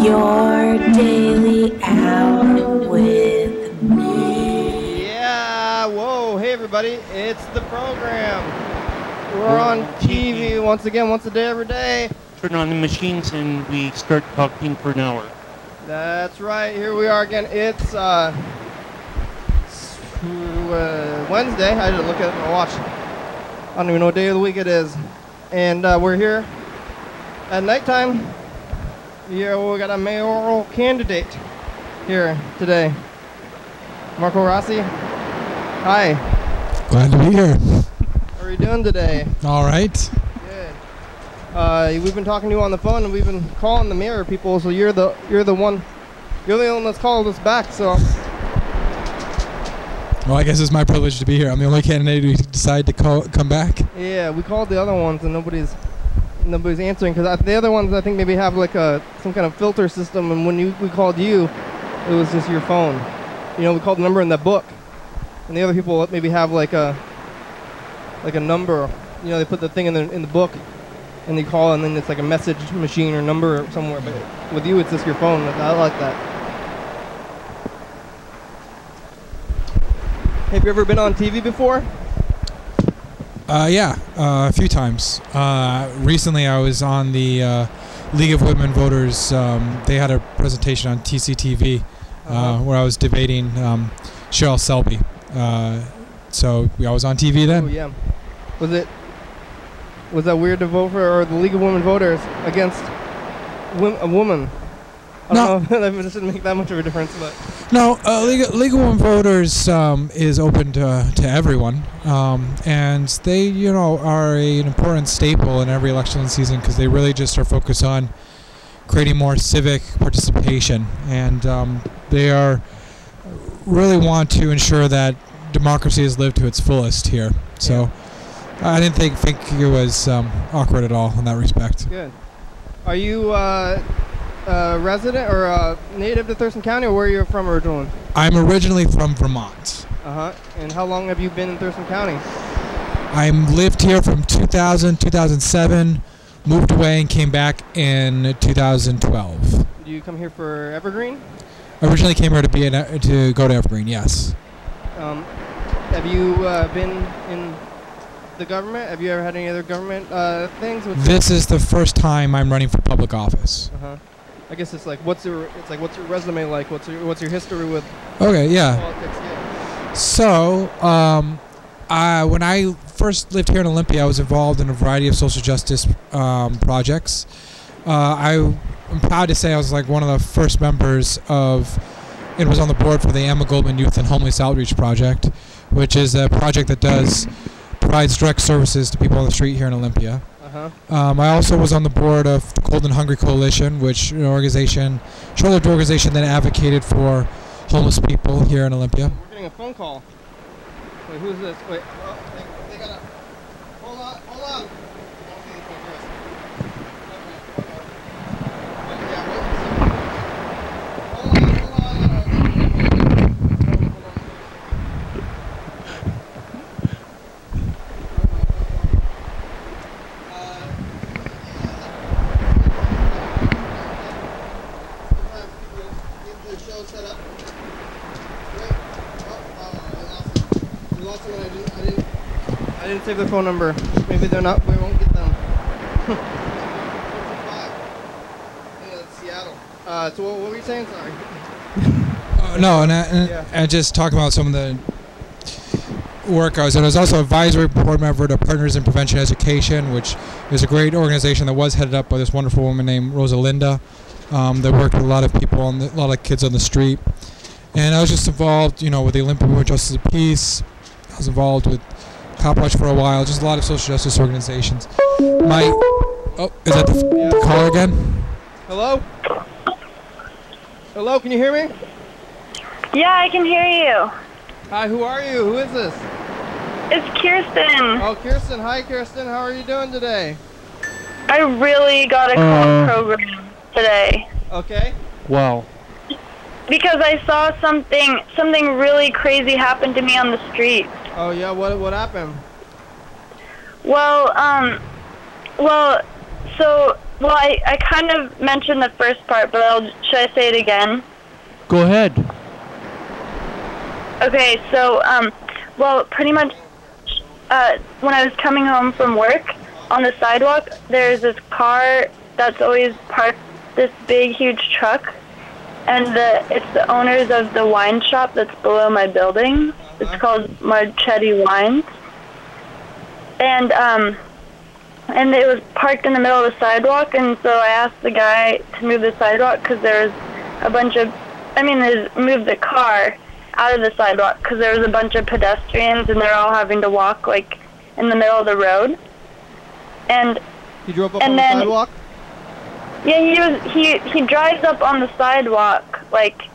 Your daily out with me. Yeah, whoa, hey everybody, it's the program. We're on TV once again, once a day, every day. Turn on the machines and we start talking for an hour. That's right, here we are again. It's Wednesday. I didn't look at my watch. I don't even know what day of the week it is. And we're here at nighttime. Yeah, we got a mayoral candidate here today. Marco Rossi. Hi. Glad to be here. How are you doing today? All right. Good. We've been talking to you on the phone, and we've been calling the mayor people. So you're the one that's called us back. So. Well, I guess it's my privilege to be here. I'm the only candidate who decided to come back. Yeah, we called the other ones, and nobody's answering, because the other ones I think maybe have like some kind of filter system, and when we called you, it was just your phone. You know, we called the number in the book, and the other people maybe have like a number. You know, they put the thing in the book, and they call, and then it's like a message machine or number somewhere. But with you, it's just your phone. I like that. Have you ever been on TV before? Yeah, a few times. Recently, I was on the League of Women Voters. They had a presentation on TCTV where I was debating Sarah Shelby. So I was on TV then. Oh yeah. Was that weird to vote for the League of Women Voters against a woman? I don't know. That doesn't make that much of a difference, but. No, League of Women Voters is open to everyone, and they, are an important staple in every election season, because they really just are focused on creating more civic participation, and they really want to ensure that democracy is lived to its fullest here. So, I didn't think it was awkward at all in that respect. Good. Are you resident or native to Thurston County, or where are you from originally? I'm originally from Vermont. And how long have you been in Thurston County? I lived here from 2007, moved away and came back in 2012. Did you come here for Evergreen? Originally came here to go to Evergreen, yes. Have you been in the government? Have you ever had any other government things? This is the first time I'm running for public office. I guess it's like what's your resume like? What's your history with politics? Yeah. So, when I first lived here in Olympia, I was involved in a variety of social justice projects. I'm proud to say I was like one of the first members and was on the board for the Emma Goldman Youth and Homeless Outreach Project, which is a project that provides direct services to people on the street here in Olympia. I also was on the board of the Cold and Hungry Coalition, which is an short-lived organization that advocated for homeless people here in Olympia. We're getting a phone call. Wait, who's this? Wait, they gotta. Hold on. I didn't save their phone number. Maybe we won't get them. 425. Yeah, that's Seattle. So what were you saying? Sorry. And just talking about some of the work I was in. I was also advisory board member to Partners in Prevention Education, which is a great organization that was headed up by this wonderful woman named Rosalinda, that worked with a lot of people, a lot of kids on the street. And I was just involved, with the Olympia Movement Justice of Peace. I was involved with Cop Watch for a while, just a lot of social justice organizations. Is that the caller again? Hello? Hello, can you hear me? Yeah, I can hear you. Hi, who are you? Who is this? It's Kirsten. Oh, Kirsten. Hi, Kirsten. How are you doing today? I really got a call program today. Okay. Wow. Because I saw something really crazy happen to me on the street. Oh yeah, what happened? So Well, I kind of mentioned the first part, but should I say it again? Go ahead. Okay, so, well, pretty much, when I was coming home from work, on the sidewalk, there's this car that's always parked, this big, huge truck, and it's the owners of the wine shop that's below my building. It's called Marchetti Wines. And it was parked in the middle of the sidewalk, and so I asked the guy to move the sidewalk because there was a bunch of, move the car out of the sidewalk because there was a bunch of pedestrians and they're all having to walk, like, in the middle of the road. And he drove up on the sidewalk? Yeah, he drives up on the sidewalk, like,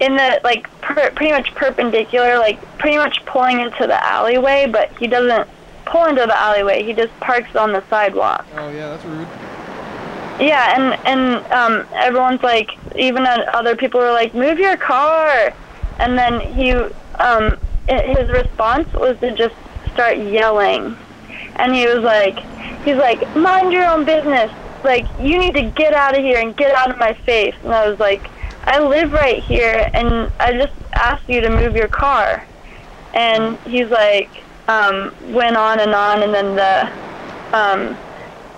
in the, like, pretty much perpendicular, like, pretty much pulling into the alleyway, but he doesn't pull into the alleyway. He just parks on the sidewalk. Oh, yeah, that's rude. Yeah, and everyone's like, even other people were like, move your car. And then his response was to just start yelling. And he's like, mind your own business. Like, you need to get out of here and get out of my face. And I was like, I live right here, and I just asked you to move your car. And he's like, went on, and then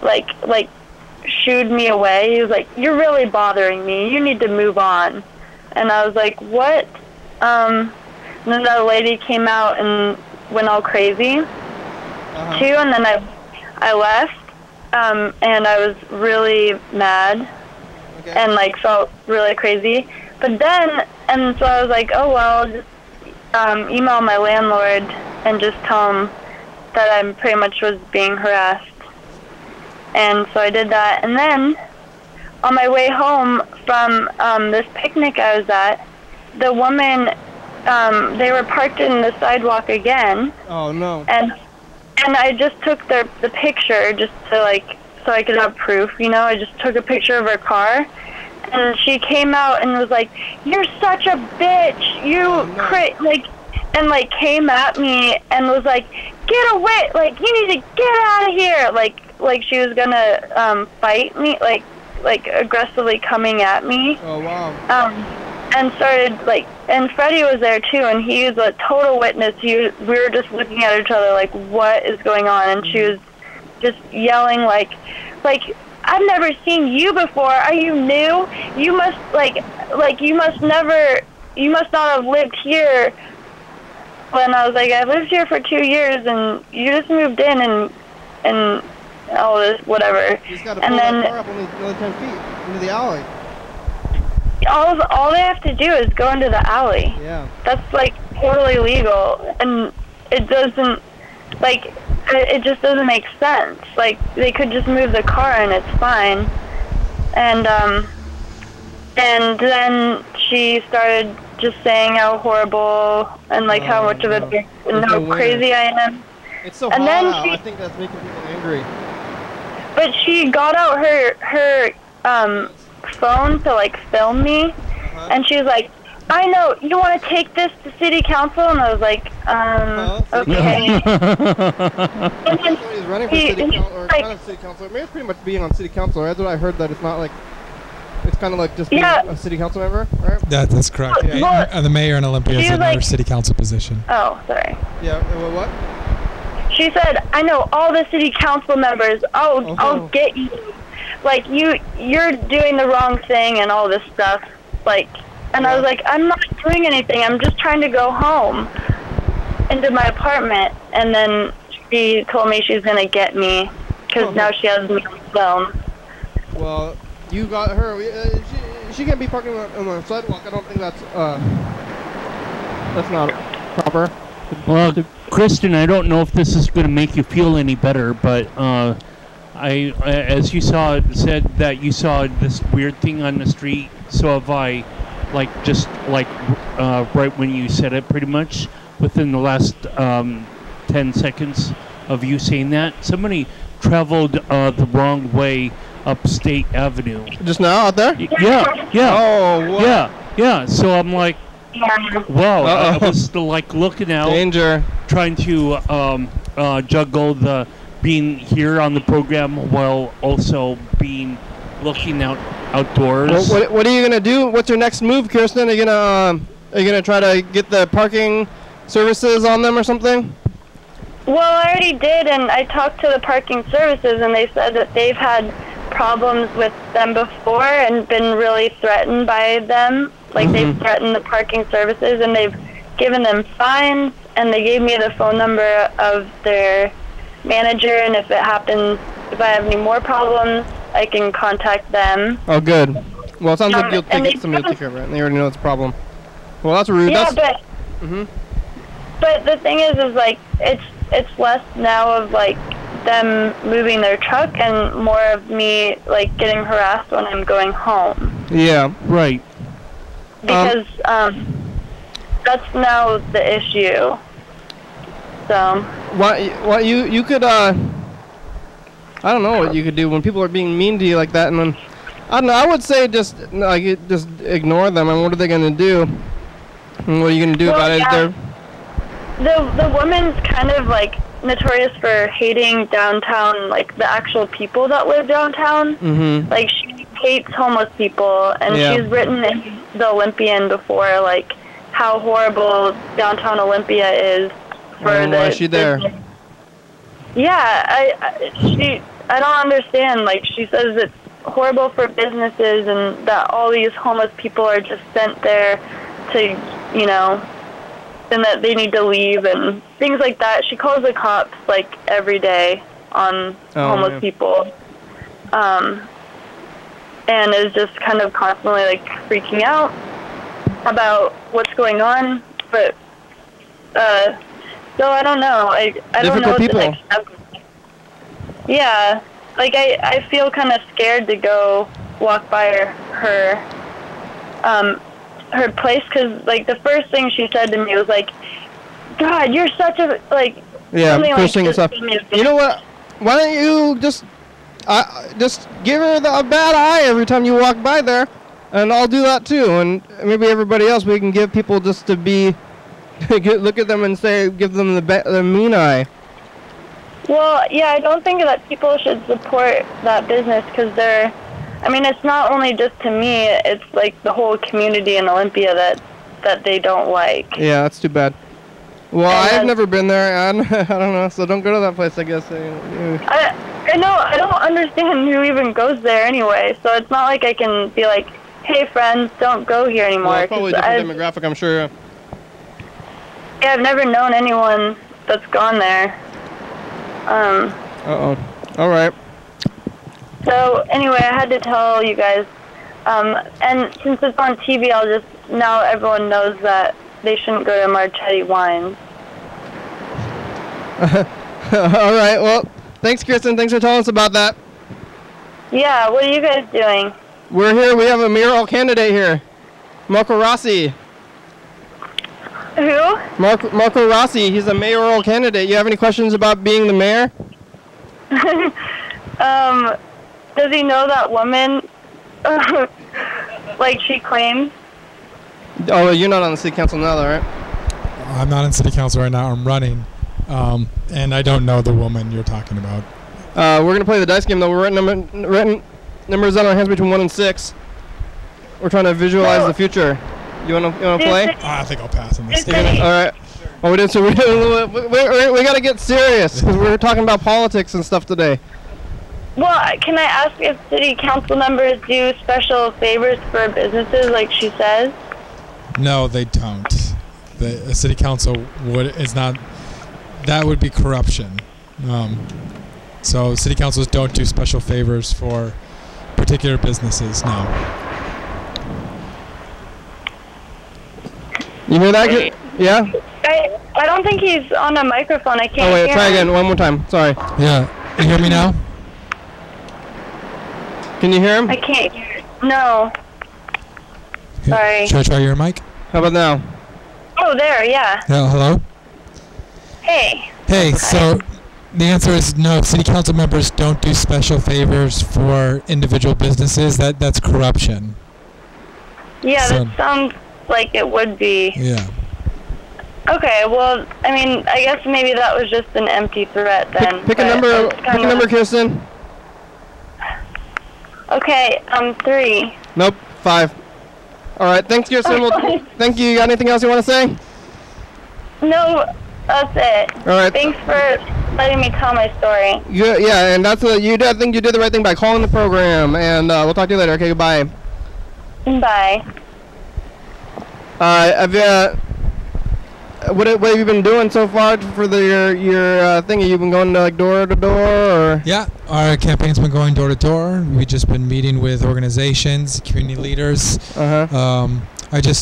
like shooed me away. He was like, you're really bothering me. You need to move on. And I was like, what? And then the lady came out and went all crazy, too, and then I left, and I was really mad, and, like, felt really crazy. But then, and so I was like, oh, well, just email my landlord and just tell him that I pretty much was being harassed. And so I did that. And then, on my way home from this picnic I was at, the woman, they were parked in the sidewalk again. Oh, no. And I just took the picture just to, like, so I could have proof, you know. I just took a picture of her car. And she came out and was like, you're such a bitch. And came at me and was like, get away. Like, you need to get out of here. Like she was going to fight me, like aggressively coming at me. Oh, wow. And started, like, and Freddie was there, too, and he was a total witness. We were just looking at each other like, what is going on? And she was just yelling, like, I've never seen you before. Are you new? You must, you must not have lived here. And I was like, I lived here for 2 years, and you just moved in, and all this, whatever. You just got to pull that car up another 10 feet into the alley. All they have to do is go into the alley. Yeah. That's, like, totally legal, and it doesn't, like, it just doesn't make sense. Like, they could just move the car and it's fine. And then she started just saying how horrible and, like, how much of a bitch and how crazy I am. It's so hot out. I think that's making people angry. But she got out her phone to, like, film me, and she was like, I know, you want to take this to city council? And I was like, okay. And then he's running for city council, or not city council. Maybe it's pretty much being on city council, right? That's what I heard, that it's not like, it's kind of like just being a city council member, right? That's correct. Yeah. The mayor in Olympia is another city council position. Oh, sorry. Yeah, what? She said, I know all the city council members. I'll get you. Like, you're doing the wrong thing and all this stuff. Like, and I was like, I'm not doing anything. I'm just trying to go home into my apartment. And then she told me she's going to get me because now she has me on film. Well, you got her. She can't be parking on the sidewalk. I don't think that's not proper. Well, Kristen, I don't know if this is going to make you feel any better, but as you said that you saw this weird thing on the street, so have I. Right when you said it, pretty much within the last 10 seconds of you saying that, somebody traveled the wrong way up State Avenue. Just now out there? Yeah. Oh, what? Yeah. So I'm like, wow. I was looking out, danger, trying to juggle the being here on the program while also looking outdoors. Well, what are you gonna do? What's your next move, Kirsten? Are you gonna try to get the parking services on them or something? Well, I already did, and I talked to the parking services, and they said that they've had problems with them before and been really threatened by them. Like, they've threatened the parking services, and they've given them fines, and they gave me the phone number of their manager, and if I have any more problems, I can contact them. Oh, good. Well, it sounds like you'll take somebody to take care of it, and they already know it's a problem. Well, that's rude. Yeah, but the thing is like, it's less now of, like, them moving their truck and more of me, like, getting harassed when I'm going home. Yeah, right. Because that's now the issue. So. What you could I don't know what you could do when people are being mean to you like that, and then I don't know. I would say just ignore them. And what are they gonna do? And what are you gonna do about it? Yeah. The woman's kind of, like, notorious for hating downtown, like, the actual people that live downtown. Like, she hates homeless people, and she's written in the Olympian before, like, how horrible downtown Olympia is for why is she there? Yeah, I don't understand. Like, she says it's horrible for businesses and that all these homeless people are just sent there to, and that they need to leave and things like that. She calls the cops, like, every day on homeless people. And is just kind of constantly, like, freaking out about what's going on. But, so I don't know. I don't know what the next step is. Yeah. Like, I feel kind of scared to go walk by her place, because, like, the first thing she said to me was, like, God, you're such a, like, pushing like stuff. You know what? Why don't you just give her a bad eye every time you walk by there, and I'll do that too, and maybe everybody else, we can give people just to be, look at them and give them the mean eye. Well, yeah, I don't think that people should support that business, because it's not only just to me, it's like the whole community in Olympia that they don't like. Yeah, that's too bad. Well, I've never been there, and I don't know, so don't go to that place, I guess. I know, I don't understand who even goes there anyway, so it's not like I can be like, hey, friends, don't go here anymore. Well, it's probably a different demographic, I'm sure. Yeah, I've never known anyone that's gone there. Uh-oh. All right. So, anyway, I had to tell you guys, and since it's on TV, now everyone knows that they shouldn't go to Marchetti Wines. All right, well, thanks, Kirsten. Thanks for telling us about that. Yeah, what are you guys doing? We're here. We have a mayoral candidate here. Marco Rossi. Who? Marco Rossi. He's a mayoral candidate. You have any questions about being the mayor? Does he know that woman, like she claims? Oh, you're not on the city council now, though, right? I'm not in city council right now. I'm running, and I don't know the woman you're talking about. We're going to play the dice game, though. We're writing numbers on our hands between 1 and 6. We're trying to visualize the future. You want to play? I think I'll pass on this. All right. Well, we got to get serious, because we're talking about politics and stuff today. Well, can I ask if city council members do special favors for businesses, like she says? No, they don't. The city council that would be corruption. So city councils don't do special favors for particular businesses, no. You hear that? Yeah? I don't think he's on a microphone. I can't hear him. Try again. One more time. Sorry. Yeah. You hear me now? Can you hear him? I can't hear it. No. Sorry. Should I try your mic? How about now? Oh, there, yeah. Yeah, hello? Hey. Hey, so the answer is no. City council members don't do special favors for individual businesses. That's corruption. Yeah, that sounds like it would be. Yeah. Okay, well, I mean, I guess maybe that was just an empty threat then. Pick a number, Kirsten. Okay, 3. Nope, 5. All right, thanks, Kirsten. Thank you. You got anything else you want to say? No, that's it. All right. Thanks for letting me tell my story. Yeah, and that's I think you did the right thing by calling the program, and we'll talk to you later. Okay, goodbye. Bye. What have you been doing so far for your thing? Have you been going like door to door, or? Yeah, our campaign's been going door to door. We've just been meeting with organizations, community leaders.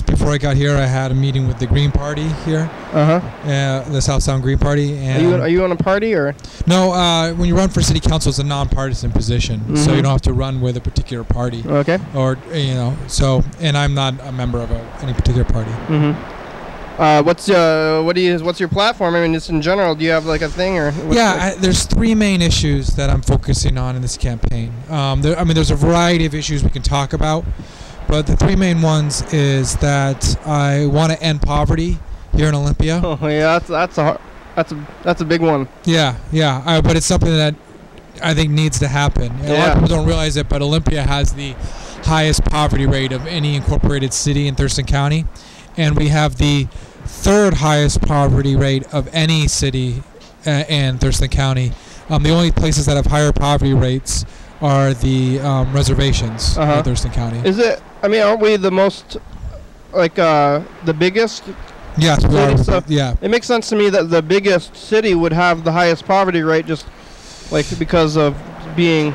Before I got here, I had a meeting with the Green Party here. The South Sound Green Party. And are you on a party or? No, when you run for city council, it's a nonpartisan position, so you don't have to run with a particular party. Okay. Or and I'm not a member of any particular party. What's your platform? I mean, just in general, do you have like a thing or? There's 3 main issues that I'm focusing on in this campaign. There's a variety of issues we can talk about, but the 3 main ones is that I want to end poverty here in Olympia. Oh yeah, that's a big one. But it's something that I think needs to happen. A lot of people don't realize it, but Olympia has the highest poverty rate of any incorporated city in Thurston County, and we have the 3rd highest poverty rate of any city in Thurston County. The only places that have higher poverty rates are the reservations in Thurston County. Is it? I mean, aren't we the most, the biggest? Yes, we are. So it makes sense to me that the biggest city would have the highest poverty rate, just because of being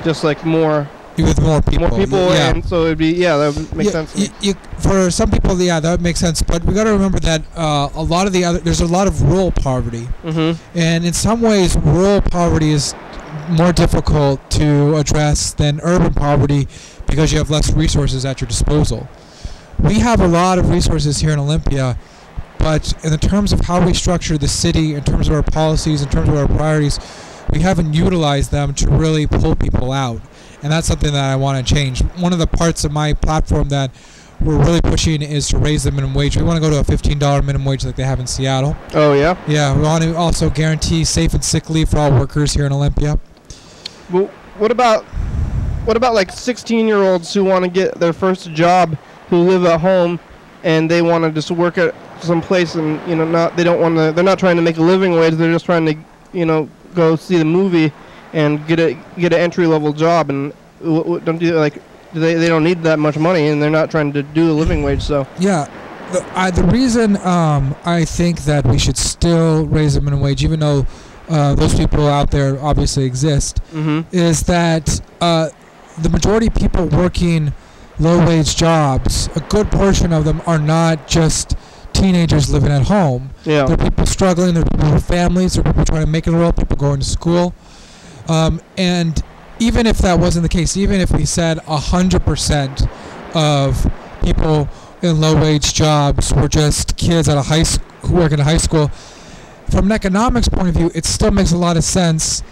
just more. With more people, and so it'd be that would make sense. For some people, that would make sense. But we got to remember that a lot of there's a lot of rural poverty, and in some ways, rural poverty is more difficult to address than urban poverty because you have less resources at your disposal. We have a lot of resources here in Olympia, but in the terms of how we structure the city, in terms of our policies, in terms of our priorities, we haven't utilized them to really pull people out. And that's something that I want to change. One of the parts of my platform that we're really pushing is to raise the minimum wage. We want to go to a $15 minimum wage like they have in Seattle. Oh, yeah? Yeah, we want to also guarantee safe and sick leave for all workers here in Olympia. Well, what about 16-year-olds who want to get their first job, who live at home, and they want to just work at some place, and they're not trying to make a living wage, they're just trying to go see the movie and get an entry-level job, and they don't need that much money, and they're not trying to do a living wage. So the reason I think that we should still raise the minimum wage, even though those people out there obviously exist, is that the majority of people working low-wage jobs, a good portion of them are not just teenagers living at home. Yeah. There are people struggling, there are people with families, there are people trying to make it in the world, people going to school. And even if that wasn't the case, even if we said 100% of people in low-wage jobs were just kids at who work in a high school, from an economics point of view, it still makes a lot of sense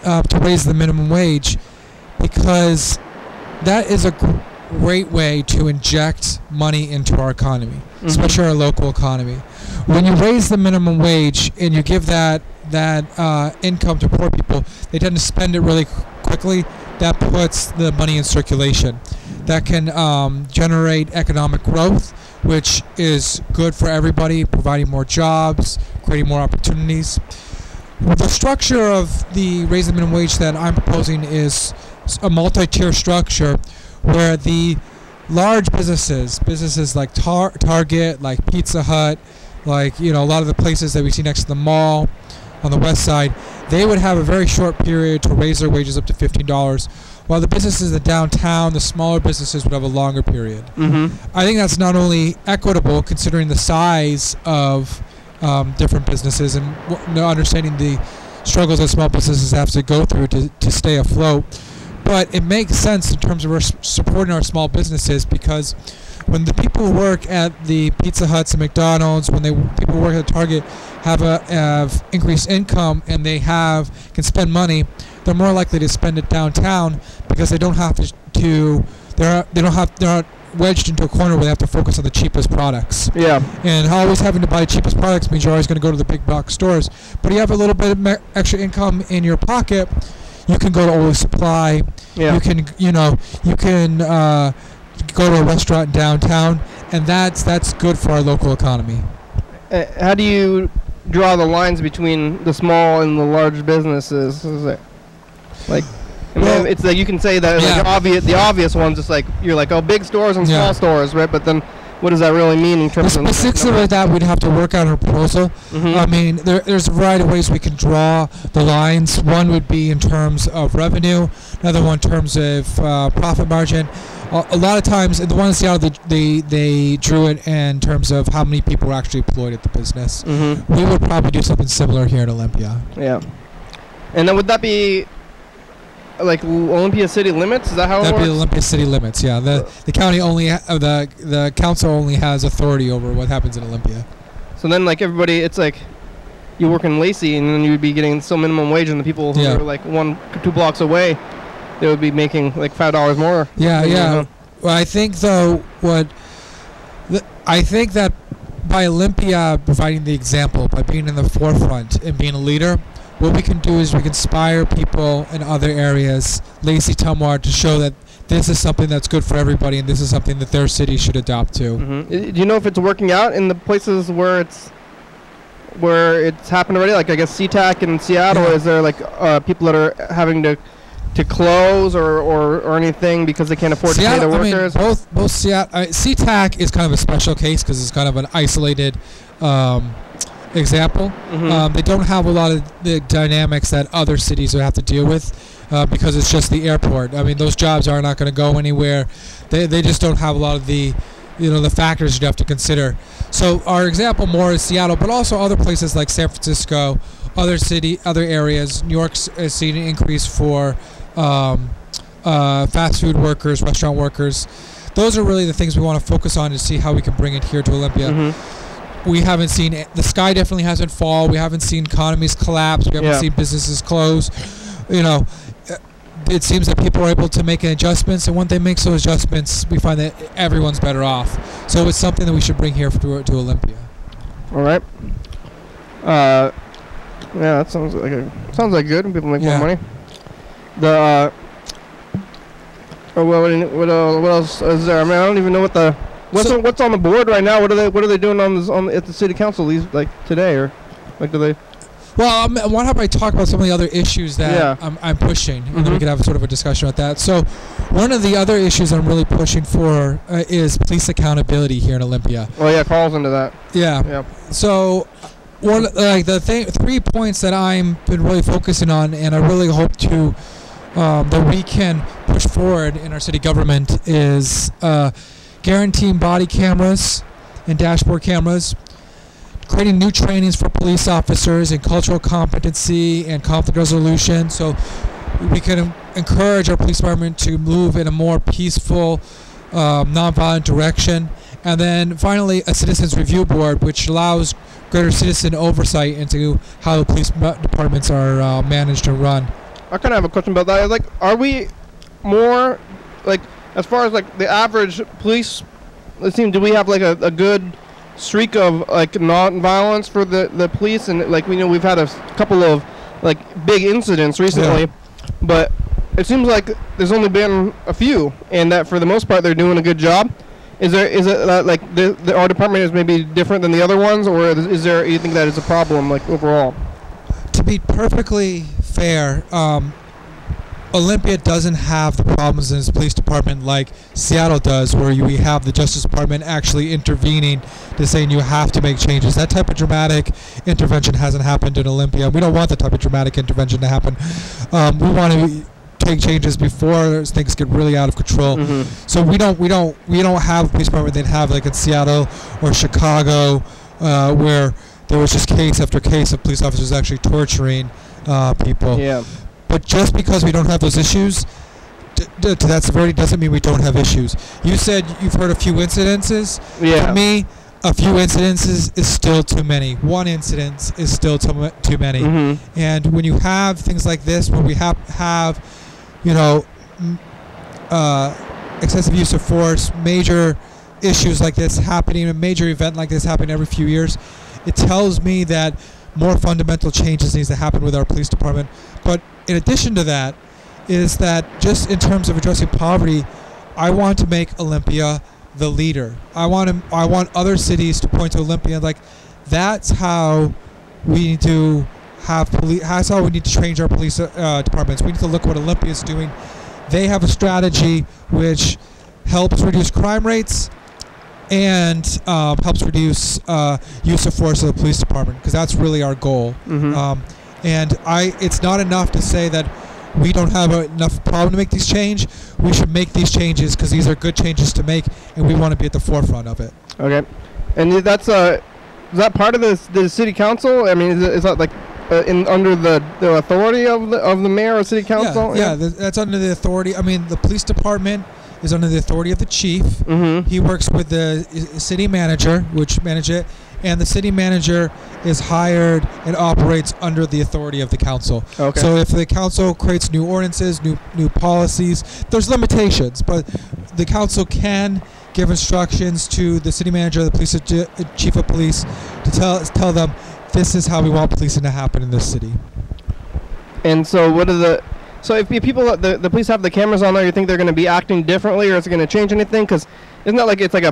to raise the minimum wage, because that is a great way to inject money into our economy, especially our local economy. When you raise the minimum wage and you give that income to poor people, they tend to spend it really quickly. That puts the money in circulation. That can generate economic growth, which is good for everybody, providing more jobs, creating more opportunities. The structure of the raise the minimum wage that I'm proposing is a multi-tier structure where the large businesses like Target, like Pizza Hut, like a lot of the places that we see next to the mall on the west side, they would have a very short period to raise their wages up to $15, while the businesses in the downtown, the smaller businesses, would have a longer period. I think that's not only equitable, considering the size of different businesses and understanding the struggles that small businesses have to go through to stay afloat, but it makes sense in terms of supporting our small businesses, because when the people who work at the Pizza Huts and McDonald's, when people who work at Target have increased income and they can spend money, they're more likely to spend it downtown, because they don't have they're not wedged into a corner where they have to focus on the cheapest products. Yeah. And always having to buy cheapest products means you're always going to go to the big box stores. But you have a little bit of extra income in your pocket, you can go to Oly Supply. Yeah. You can, go to a restaurant in downtown, and that's good for our local economy. How do you draw the lines between the small and the large businesses? Is it like? Well, it's like you can say that the obvious ones. It's like you're like, oh, big stores and small stores, right? But then, what does that really mean in terms of the specifics of that? We'd have to work out a proposal. Mm-hmm. I mean, there's a variety of ways we can draw the lines. One would be in terms of revenue. Another one in terms of profit margin. A lot of times, the one in Seattle, they drew it in terms of how many people were actually employed at the business. Mm-hmm. We would probably do something similar here in Olympia. Yeah. And then would that be like Olympia city limits? Is that how it works? That'd be the Olympia city limits. Yeah. The county only the council only has authority over what happens in Olympia. So then, like everybody, it's like you work in Lacey, and then you'd be getting still minimum wage, and the people who are like 1-2 blocks away, they would be making like $5 more. Yeah. Well, I think though I think that by Olympia providing the example, by being in the forefront and being a leader, what we can do is we can inspire people in other areas, Lacey, Tumwater, to show that this is something that's good for everybody, and this is something that their city should adopt to. Mm-hmm. Do you know if it's working out in the places where it's happened already? Like I guess SeaTac in Seattle. Yeah. Is there like people that are having to close or anything because they can't afford Seattle, to pay the workers? Both Seattle, SeaTac is kind of a special case because it's kind of an isolated example. Mm-hmm. They don't have a lot of the dynamics that other cities would have to deal with because it's just the airport. I mean, those jobs are not going to go anywhere. They just don't have a lot of the the factors you have to consider. So our example more is Seattle, but also other places like San Francisco, other areas. New York's seen an increase for fast food workers, restaurant workers. Those are really the things we want to focus on to see how we can bring it here to Olympia. Mm-hmm. We haven't seen the sky definitely hasn't fall. We haven't seen economies collapse. We haven't seen businesses close. It seems that people are able to make adjustments, and when they make those adjustments, we find that everyone's better off. So it's something that we should bring here to Olympia. All right. Yeah, that sounds like good. People make more money. What else is there? I mean, I don't even know what's on the board right now. What are they doing at the city council today, or like do they? Well, why don't I talk about some of the other issues that I'm pushing, and then we could have sort of a discussion about that. So, one of the other issues I'm really pushing for is police accountability here in Olympia. Oh yeah, Carl's into that. Yeah. So, the 3 points that I'm been really focusing on, and I really hope to that we can push forward in our city government is guaranteeing body cameras and dashboard cameras, creating new trainings for police officers in cultural competency and conflict resolution, so we can encourage our police department to move in a more peaceful, nonviolent direction. And then finally, a citizens review board, which allows greater citizen oversight into how the police departments are managed and run. I kind of have a question about that. Like, are we more, like, as far as like the average police team, do we have like a good streak of like non-violence for the police? And like we've had a couple of like big incidents recently, but it seems like there's only been a few, and that for the most part they're doing a good job. Is it like our department is maybe different than the other ones, or is there you think that is a problem like overall? To be perfectly fair, Olympia doesn't have the problems in its police department like Seattle does, where we have the Justice Department actually intervening to saying you have to make changes. That type of dramatic intervention hasn't happened in Olympia. We don't want that type of dramatic intervention to happen. We want to take changes before things get really out of control. Mm-hmm. So we don't have a police department they'd have like in Seattle or Chicago, where there was just case after case of police officers actually torturing people. Yeah. But just because we don't have those issues, to that severity doesn't mean we don't have issues. You said you've heard a few incidences. Yeah. For me, a few incidences is still too many. One incident is still too many. Mm-hmm. And when you have things like this, when we have excessive use of force, major issues like this happening, a major event like this happening every few years, it tells me that more fundamental changes needs to happen with our police department. But in addition to that, is that just in terms of addressing poverty, I want to make Olympia the leader. I want other cities to point to Olympia like that's how we need to have police. That's how we need to change our police departments. We need to look what Olympia is doing. They have a strategy which helps reduce crime rates and helps reduce use of force of the police department, because that's really our goal. And it's not enough to say that we don't have enough problem to make these change. We should make these changes because these are good changes to make, and we want to be at the forefront of it. Okay, and that's is that part of the city council? I mean, is that like under the authority of the mayor or city council? Yeah, that's under the authority. I mean, the police department is under the authority of the chief. He works with the city manager, which manage it, and the city manager is hired and operates under the authority of the council. Okay. So if the council creates new ordinances, new policies, there's limitations, but the council can give instructions to the city manager, the police chief of police, to tell them this is how we want policing to happen in this city. And so if people, the police have the cameras on there, you think they're going to be acting differently, or is it going to change anything? Because isn't that like it's like I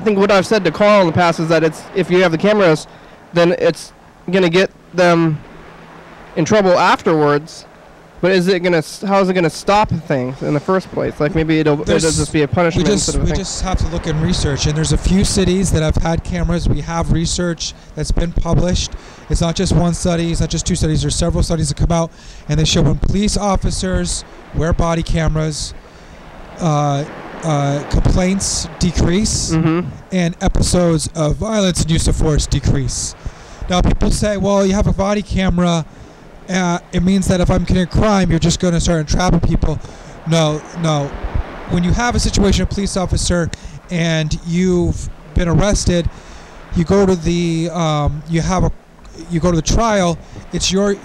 think what I've said to Carl in the past is that if you have the cameras, then it's going to get them in trouble afterwards. But how is it going to stop things in the first place? Like maybe it'll just be a punishment instead of a thing. We just have to look in research, and there's a few cities that have had cameras. We have research that's been published. It's not just one study, it's not just two studies, there's several studies that come out, and they show when police officers wear body cameras, complaints decrease, and episodes of violence and use of force decrease. Now people say, well, you have a body camera, it means that if I'm committing a crime, you're just going to start entrapping people. No. When you have a situation, a police officer, and you've been arrested, you go to the you go to the trial. It's your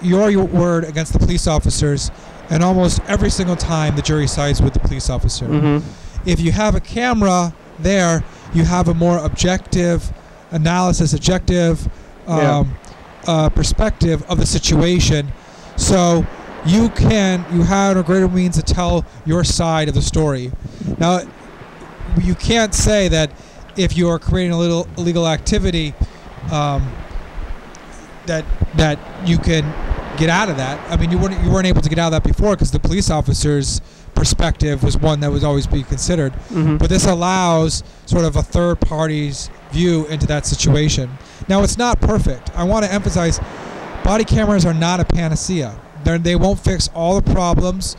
word against the police officers, and almost every single time the jury sides with the police officer. If you have a camera there, you have a more objective analysis, perspective of the situation, so you have a greater means to tell your side of the story. Now, you can't say that if you are creating a little illegal activity, that you can get out of that. I mean, you weren't able to get out of that before because the police officer's perspective was one that would always be considered. But this allows sort of a third party's view into that situation. Now, it's not perfect. I want to emphasize, body cameras are not a panacea. They won't fix all the problems.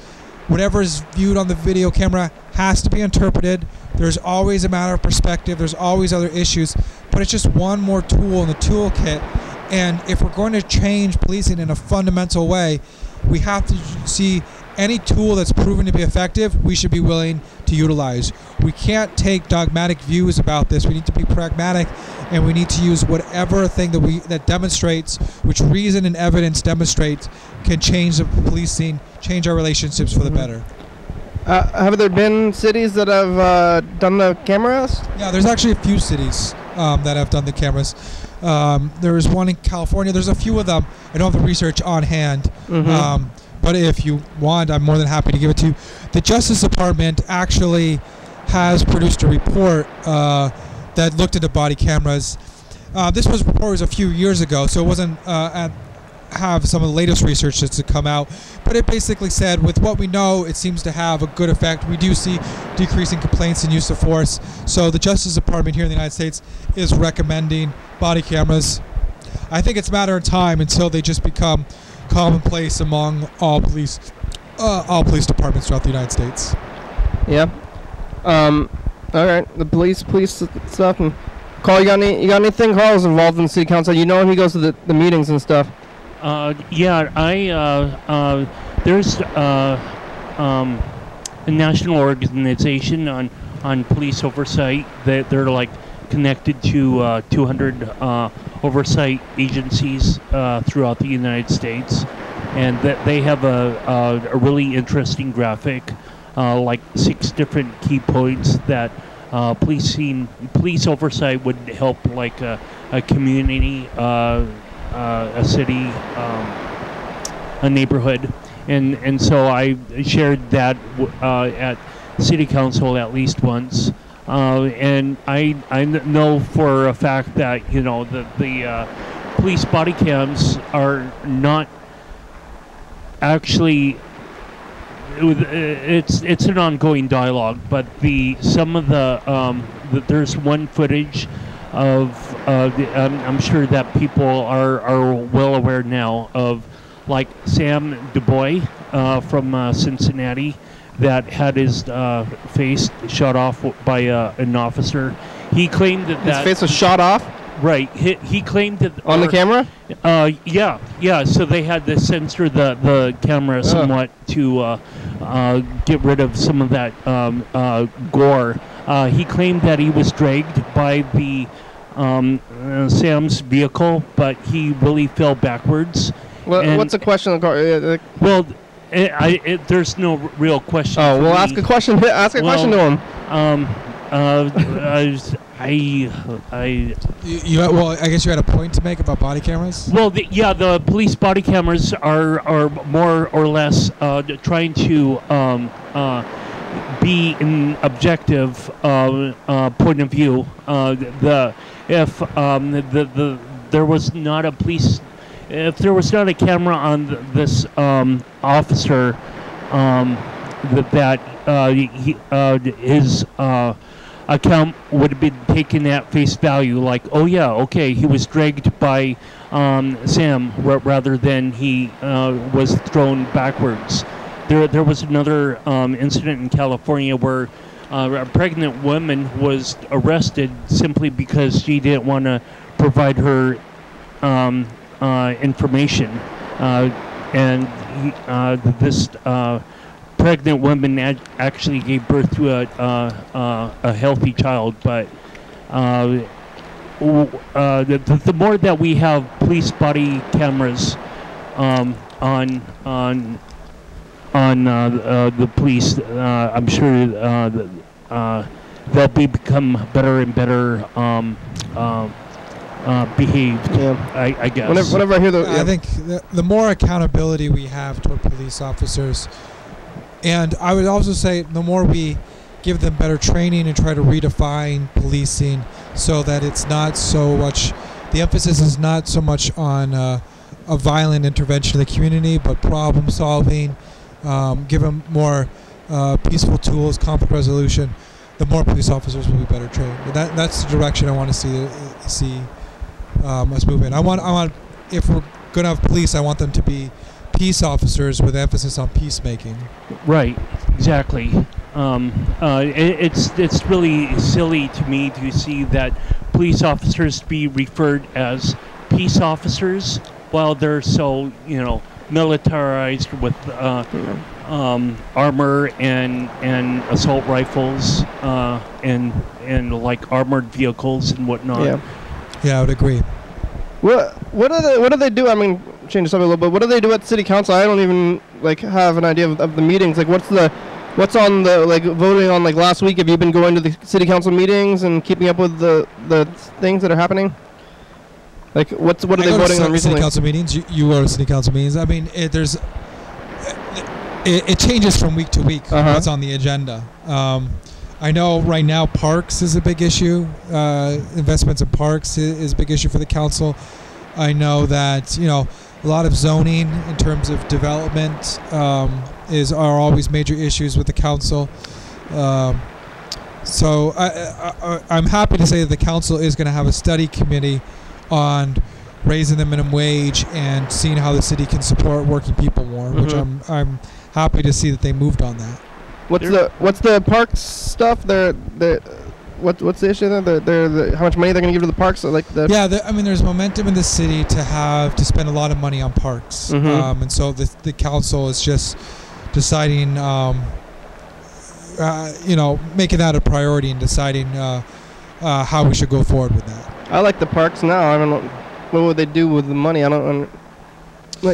Whatever is viewed on the video camera has to be interpreted. There's always a matter of perspective. There's always other issues. But it's just one more tool in the toolkit. And if we're going to change policing in a fundamental way, we have to see any tool that's proven to be effective, we should be willing to utilize. We can't take dogmatic views about this. We need to be pragmatic, and we need to use whatever thing that demonstrates, which reason and evidence demonstrates, can change the policing, change our relationships for the better. Have there been cities that have done the cameras? Yeah, there's actually a few cities that have done the cameras. There's one in California. There's a few of them. I don't have the research on hand. But if you want, I'm more than happy to give it to you. The Justice Department actually has produced a report that looked into body cameras. This report was a few years ago, so it wasn't have some of the latest research that's come out. But it basically said, with what we know, it seems to have a good effect. We do see decreasing complaints and use of force. So the Justice Department here in the United States is recommending body cameras. I think it's a matter of time until they just become commonplace among all police departments throughout the United States. Yeah. All right. The police stuff. And Carl, you got anything? Carl's involved in the city council. You know him. He goes to the meetings and stuff. Yeah. There's a national organization on police oversight that they're like connected to 200 oversight agencies throughout the United States, and that they have a really interesting graphic like 6 different key points that police oversight would help, like a community, a city, a neighborhood, and so I shared that at City Council at least once, and I know for a fact that the police body cams are not actually. It's an ongoing dialogue, but some of the there's one footage of I'm sure that people are well aware now of, like, Sam DuBois from Cincinnati that had his face shot off by an officer. He claimed that his face was shot off. Right. He claimed that on the camera. Yeah. So they had to censor the camera somewhat to get rid of some of that gore. He claimed that he was dragged by the Sam's vehicle, but he really fell backwards. Well, what's the question? Well, there's no real question. Oh, well, ask a question. Ask a question to him. Well, I guess you had a point to make about body cameras. Well, the police body cameras are more or less trying to be an objective point of view. If there was not a camera on this officer, his account would have been taken at face value, like, oh yeah, okay, he was dragged by Sam, rather than he was thrown backwards. There was another incident in California where a pregnant woman was arrested simply because she didn't want to provide her information, and this pregnant woman actually gave birth to a healthy child. But the more that we have police body cameras on the police, I'm sure they'll become better and better behaved. Yeah. I guess. Whenever I hear I think the more accountability we have toward police officers, and I would also say the more we give them better training and try to redefine policing so that it's not so much, the emphasis is not so much on a violent intervention in the community, but problem solving, give them more peaceful tools, conflict resolution, the more police officers will be better trained. That's the direction I want to see us move in. I want, if we're going to have police, I want them to be peace officers with emphasis on peacemaking. Right, exactly. It's really silly to me to see that police officers be referred as peace officers while they're so, militarized with armor and assault rifles and like armored vehicles and whatnot. Yeah, I would agree. What do they do? I mean, change the subject a little bit. What do they do at City Council? I don't even have an idea of the meetings. Like, what's on the voting on last week? Have you been going to the City Council meetings and keeping up with the things that are happening? Like, what are they voting on recently? City Council meetings. You go to City Council meetings. I mean, it changes from week to week. What's on the agenda. I know right now parks is a big issue. Investments in parks is a big issue for the council. I know that a lot of zoning in terms of development are always major issues with the council. So I'm happy to say that the council is going to have a study committee on raising the minimum wage and seeing how the city can support working people more, which I'm happy to see that they moved on that. What's the parks stuff? What's the issue there? How much money they're going to give to the parks? I mean, there's momentum in the city to spend a lot of money on parks, and so the council is just deciding, making that a priority and deciding how we should go forward with that. I like the parks now. I don't know what would they do with the money. I don't.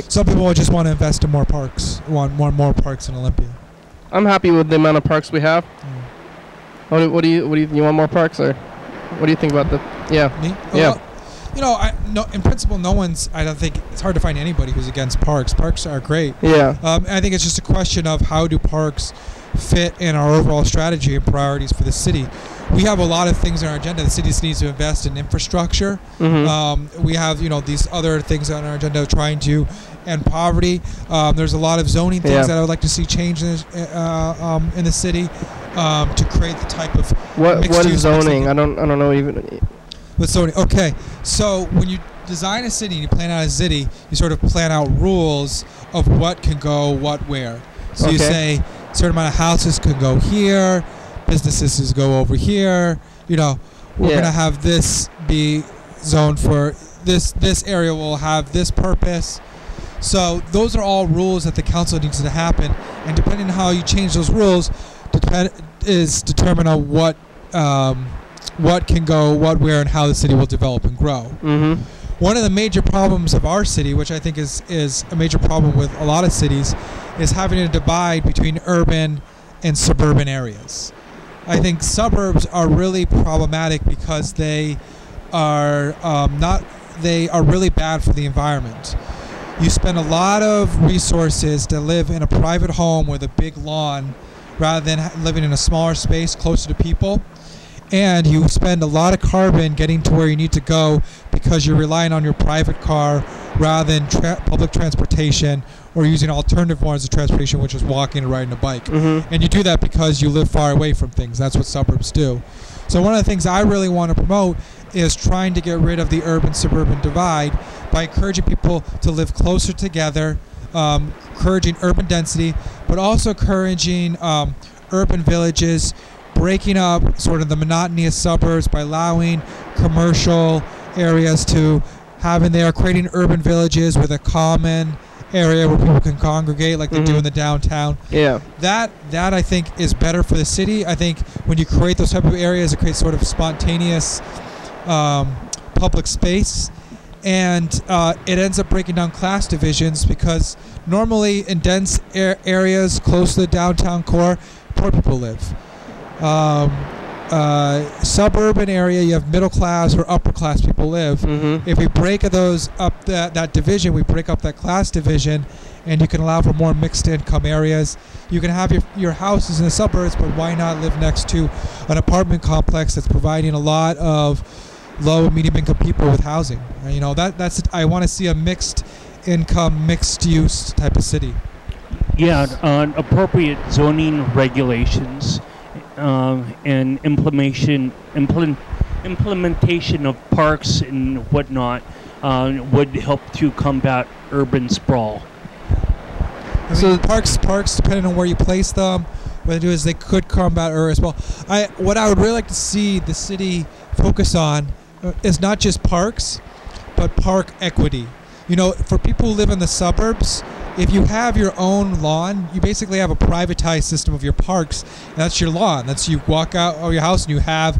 Some people just want to invest in more parks, want more parks in Olympia. I'm happy with the amount of parks we have. What do you you want more parks, or what do you think about the? Yeah. Me? Yeah. Well, in principle, no one's. I don't think it's hard to find anybody who's against parks. Parks are great. Yeah. I think it's just a question of how do parks fit in our overall strategy and priorities for the city. We have a lot of things on our agenda. The city needs to invest in infrastructure. We have, these other things on our agenda trying to end poverty. There's a lot of zoning things that I would like to see change in the city to create the type of what is zoning? I don't know even. With zoning, okay. So when you design a city and you plan out a city, you sort of plan out rules of what can go where. So you say a certain amount of houses can go here, businesses go over here. We're going to have this be zoned for this area will have this purpose. So those are all rules that the council needs to happen, and depending on how you change those rules, determine on what can go where and how the city will develop and grow. One of the major problems of our city, which I think is a major problem with a lot of cities, is having a divide between urban and suburban areas. I think suburbs are really problematic because they are really bad for the environment. You spend a lot of resources to live in a private home with a big lawn rather than living in a smaller space closer to people. And you spend a lot of carbon getting to where you need to go because you're relying on your private car rather than public transportation or using alternative forms of transportation, which is walking or riding a bike. And you do that because you live far away from things. That's what suburbs do. So one of the things I really want to promote is trying to get rid of the urban-suburban divide by encouraging people to live closer together, encouraging urban density, but also encouraging urban villages, breaking up sort of the monotony of suburbs by allowing commercial areas to creating urban villages with a common area where people can congregate like they do in the downtown. Yeah. That I think is better for the city. I think when you create those type of areas, it creates sort of spontaneous public space, and it ends up breaking down class divisions because normally in dense areas close to the downtown core, poor people live. Suburban area, you have middle class or upper class people live. If we break those up, that division, we break up that class division, and you can allow for more mixed income areas. You can have your houses in the suburbs, but why not live next to an apartment complex that's providing a lot of low and medium income people with housing? That's I want to see a mixed income, mixed use type of city. Yeah, appropriate zoning regulations and implementation of parks and whatnot would help to combat urban sprawl. So parks, depending on where you place them, what they do is they could combat urban sprawl. What I would really like to see the city focus on is not just parks, but park equity. For people who live in the suburbs, if you have your own lawn, you basically have a privatized system of your parks. And that's your lawn. That's you walk out of your house and you have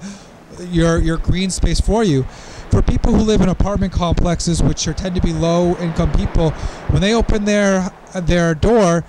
your green space for you. For people who live in apartment complexes, which tend to be low-income people, when they open their door,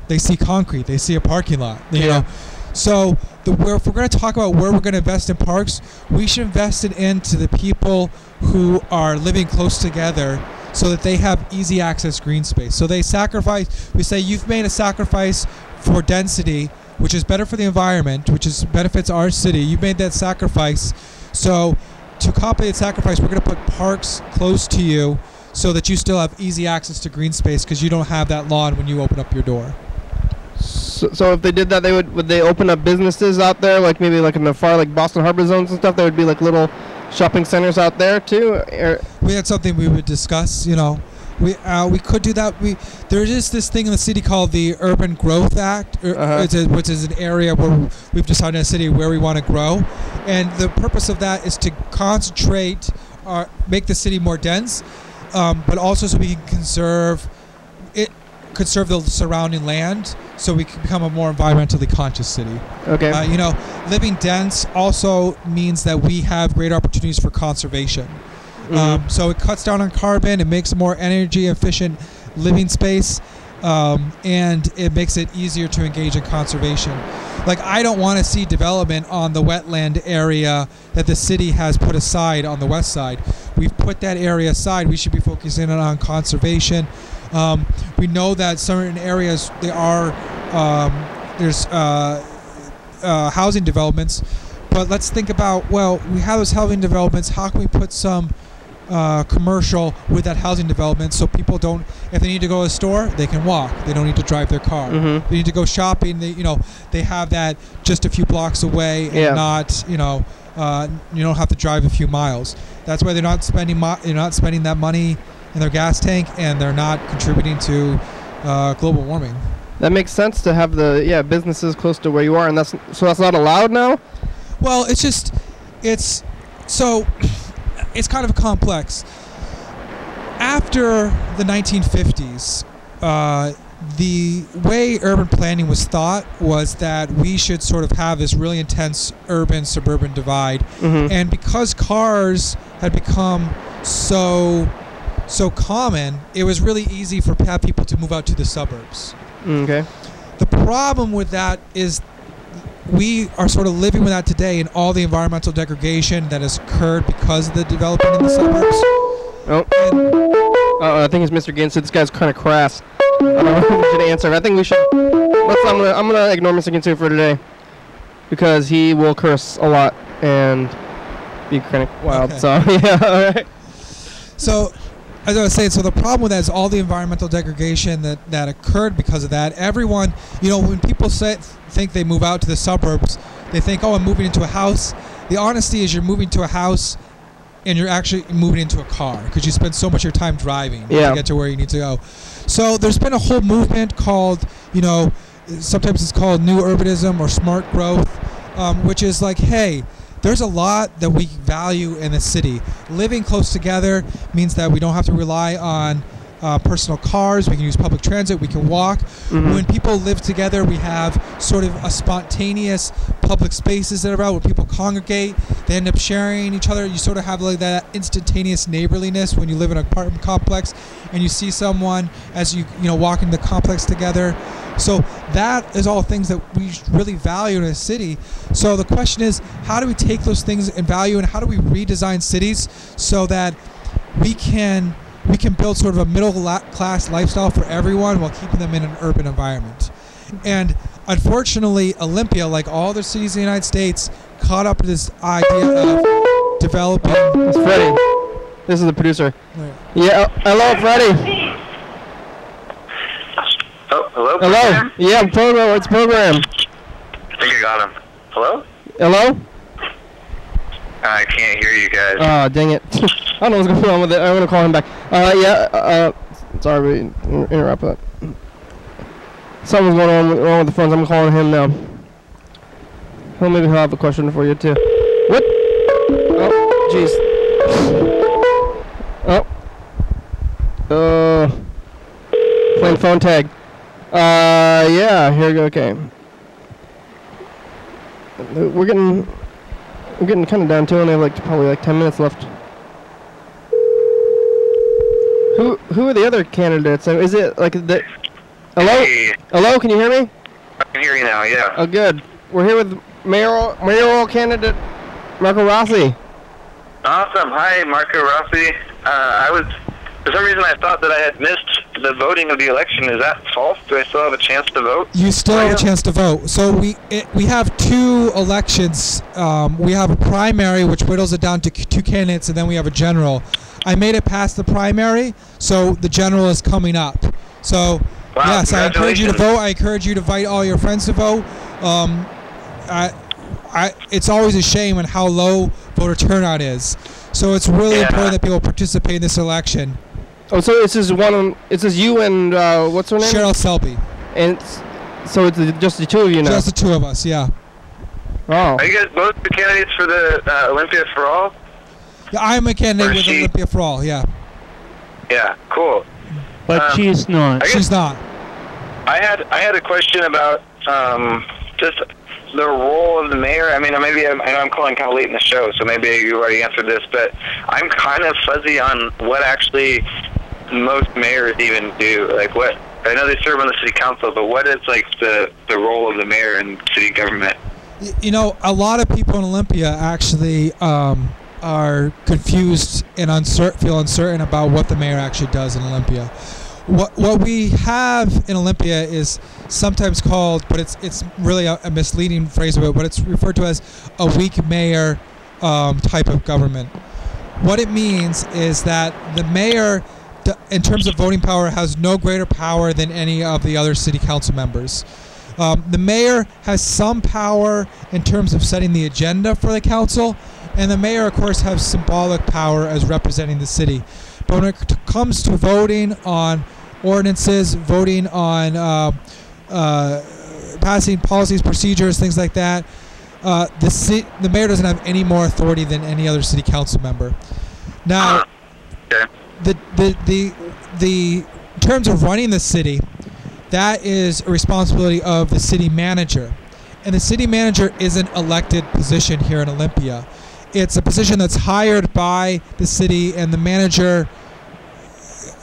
they see concrete. They see a parking lot. You know? So if we're going to talk about where we're going to invest in parks, we should invest it into the people who are living close together, so that they have easy access green space. So we say you've made a sacrifice for density, which is better for the environment, which benefits our city. You've made that sacrifice. So to compensate that sacrifice, we're going to put parks close to you so that you still have easy access to green space because you don't have that lawn when you open up your door. So if they did that, would they open up businesses out there, like maybe like in the far like Boston Harbor zones and stuff? There would be like little shopping centers out there too. We had something we would discuss. We could do that. There is this thing in the city called the Urban Growth Act, which is an area where we've decided in a city where we want to grow, and the purpose of that is to concentrate, make the city more dense, but also so we can conserve the surrounding land, so we can become a more environmentally conscious city. Okay. Living dense also means that we have great opportunities for conservation. So it cuts down on carbon, it makes a more energy efficient living space, and it makes it easier to engage in conservation. Like, I don't want to see development on the wetland area that the city has put aside on the west side. We've put that area aside. We should be focusing on conservation. We know that certain areas there's housing developments, but let's think about, well, we have those housing developments. How can we put some commercial with that housing development, so people don't, if they need to go to the store, they can walk. They don't need to drive their car. Mm-hmm. They need to go shopping. They have that just a few blocks away, and not, you don't have to drive a few miles. That's why they're not spending that money in their gas tank, and they're not contributing to global warming. That makes sense to have the businesses close to where you are, and that's not allowed now. Well, it's kind of complex. After the 1950s, the way urban planning was thought was that we should sort of have this really intense urban-suburban divide. Mm-hmm. And because cars had become so common, it was really easy for people to move out to the suburbs. Okay. The problem with that is we are sort of living with that today, and all the environmental degradation that has occurred because of the development in the suburbs. I think it's Mr. Gaines. So this guy's kind of crass. I don't know if we should answer. I think we should. I'm gonna ignore Mr. Gaines for today because he will curse a lot and be kind of wild. Okay. So yeah, all right. So, as I was saying, so the problem with that is all the environmental degradation that occurred because of that. Everyone, when people think they move out to the suburbs, they think, oh, I'm moving into a house. The honesty is you're moving to a house and you're actually moving into a car because you spend so much of your time driving to get to where you need to go. So there's been a whole movement called, sometimes it's called new urbanism or smart growth, which is like, hey, there's a lot that we value in the city. Living close together means that we don't have to rely on personal cars. We can use public transit. We can walk. Mm-hmm. When people live together, we have sort of a spontaneous public spaces that are out where people congregate. They end up sharing each other. You sort of have like that instantaneous neighborliness when you live in an apartment complex and you see someone as you walk in the complex together. So that is all things that we really value in a city. So the question is, how do we take those things and value, and how do we redesign cities so that we can build sort of a middle class lifestyle for everyone while keeping them in an urban environment? And unfortunately, Olympia, like all other cities in the United States, caught up with this idea of developing. It's Freddie. This is the producer. Right. Yeah. Hello, Freddie. Oh, hello? Hello. Program? Yeah, program. It's program. I think I got him. Hello? Hello. I can't hear you guys. Oh, dang it. I don't know what's going on with it. I'm going to call him back. Sorry we interrupt that. Something's going on wrong with the phones. I'm calling him now. Maybe he'll have a question for you, too. What? Oh, jeez. Playing phone tag. Yeah, here we go. Okay. We're getting kind of down to it. Only have probably 10 minutes left. Who are the other candidates? Is it like the? Hello? Hey. Hello? Can you hear me? I can hear you now, yeah. Oh, good. We're here with mayoral candidate Marco Rossi. Awesome. Hi, Marco Rossi. For some reason I thought that I had missed the voting of the election. Is that false? Do I still have a chance to vote? You still have a chance to vote. So we have two elections. We have a primary, which whittles it down to two candidates, and then we have a general. I made it past the primary, so the general is coming up. So, wow, yes, I encourage you to vote. I encourage you to invite all your friends to vote. It's always a shame on how low voter turnout is. So it's really important that people participate in this election. Oh, so this is you and what's her name? Sarah Shelby. And so it's just the two of you now. Just the two of us, yeah. Oh. Are you guys both the candidates for the Olympia for All? Yeah, I'm a candidate with Olympia for All, yeah. Yeah, cool. But she's not. She's not. I had a question about just the role of the mayor. I mean, I know I'm calling kind of late in the show, so maybe you already answered this, but I'm kind of fuzzy on what actually most mayors even do. Like, what I know they serve on the city council, but what is like the role of the mayor in city government? You know, a lot of people in Olympia actually are confused and feel uncertain about what the mayor actually does in Olympia. What we have in Olympia is sometimes called, but it's really a misleading phrase of it, but it's referred to as a weak mayor type of government. What it means is that the mayor, in terms of voting power, has no greater power than any of the other city council members. The mayor has some power in terms of setting the agenda for the council, and the mayor, of course, has symbolic power as representing the city. But when it comes to voting on ordinances, voting on passing policies, procedures, things like that, the mayor doesn't have any more authority than any other city council member. Now, in terms of running the city, that is a responsibility of the city manager. And the city manager is an elected position here in Olympia. It's a position that's hired by the city, and the manager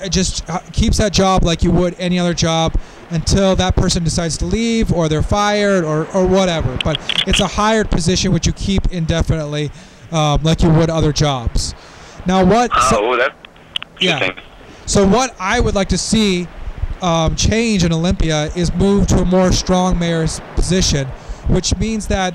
just keeps that job like you would any other job until that person decides to leave or they're fired or whatever. But it's a hired position which you keep indefinitely like you would other jobs. Now what... that's interesting. So what I would like to see change in Olympia is move to a more strong mayor's position, which means that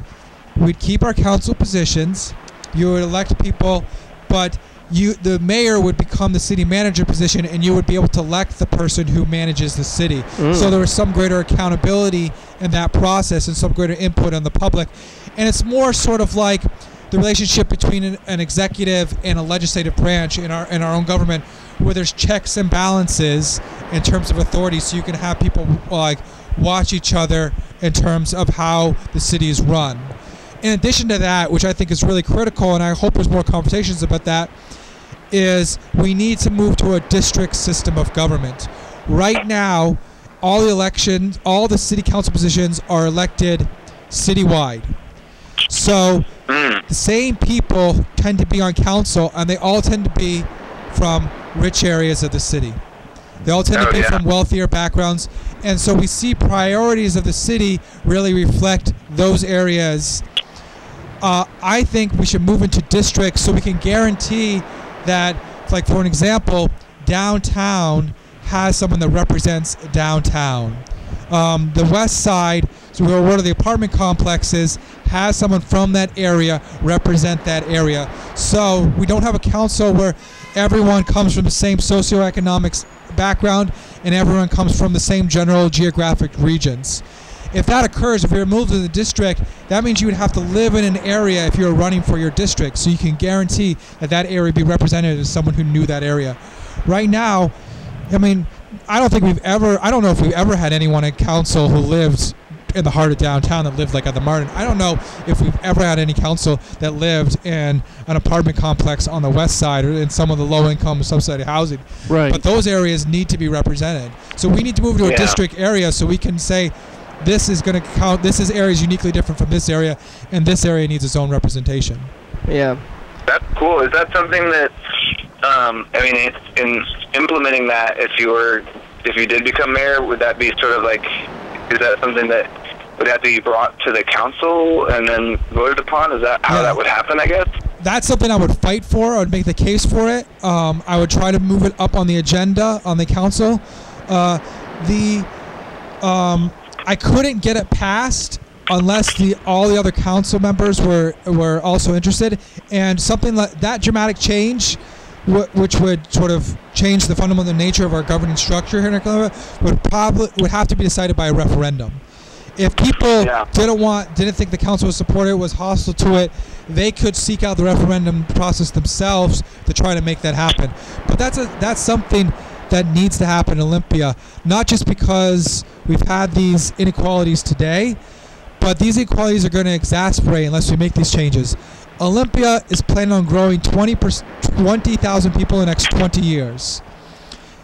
we'd keep our council positions, you would elect people, but the mayor would become the city manager position, and you would be able to elect the person who manages the city. So there was some greater accountability in that process and some greater input on the public. And it's more sort of like the relationship between an executive and a legislative branch in our own government, where there's checks and balances in terms of authority, so you can have people like watch each other in terms of how the city is run. In addition to that, which I think is really critical, and I hope there's more conversations about that, is we need to move to a district system of government. Right now, all the city council positions are elected citywide. So the same people tend to be on council, and they all tend to be from rich areas of the city. They all tend to be from wealthier backgrounds, and so we see priorities of the city really reflect those areas. I think we should move into districts so we can guarantee that, like for an example, downtown has someone that represents downtown. The west side, so where one of the apartment complexes, has someone from that area represent that area. So we don't have a council where everyone comes from the same socioeconomic background and everyone comes from the same general geographic regions. If that occurs, if you're moved to the district, that means you would have to live in an area if you're running for your district, so you can guarantee that that area be represented as someone who knew that area. Right now, I mean, I don't know if we've ever had anyone in council who lived in the heart of downtown that lived like at the Martin. I don't know if we've ever had any council that lived in an apartment complex on the west side or in some of the low-income subsidized housing. Right. But those areas need to be represented. So we need to move to a district area so we can say, this is going to count, this area is uniquely different from this area, and this area needs its own representation. Yeah. That's cool. Is that something that, I mean, in implementing that, if you did become mayor, would that be sort of like, is that something that would have to be brought to the council and then voted upon? Is that how that would happen, I guess? That's something I would fight for. I would make the case for it. I would try to move it up on the agenda on the council. I couldn't get it passed unless all the other council members were also interested, and something like that dramatic change, which would sort of change the fundamental nature of our governing structure here in Oklahoma, would have to be decided by a referendum. If people didn't think the council would support it, was hostile to it, they could seek out the referendum process themselves to try to make that happen. But that's something that needs to happen in Olympia, not just because we've had these inequalities today, but these inequalities are going to exacerbate unless we make these changes. Olympia is planning on growing 20,000 people in the next 20 years.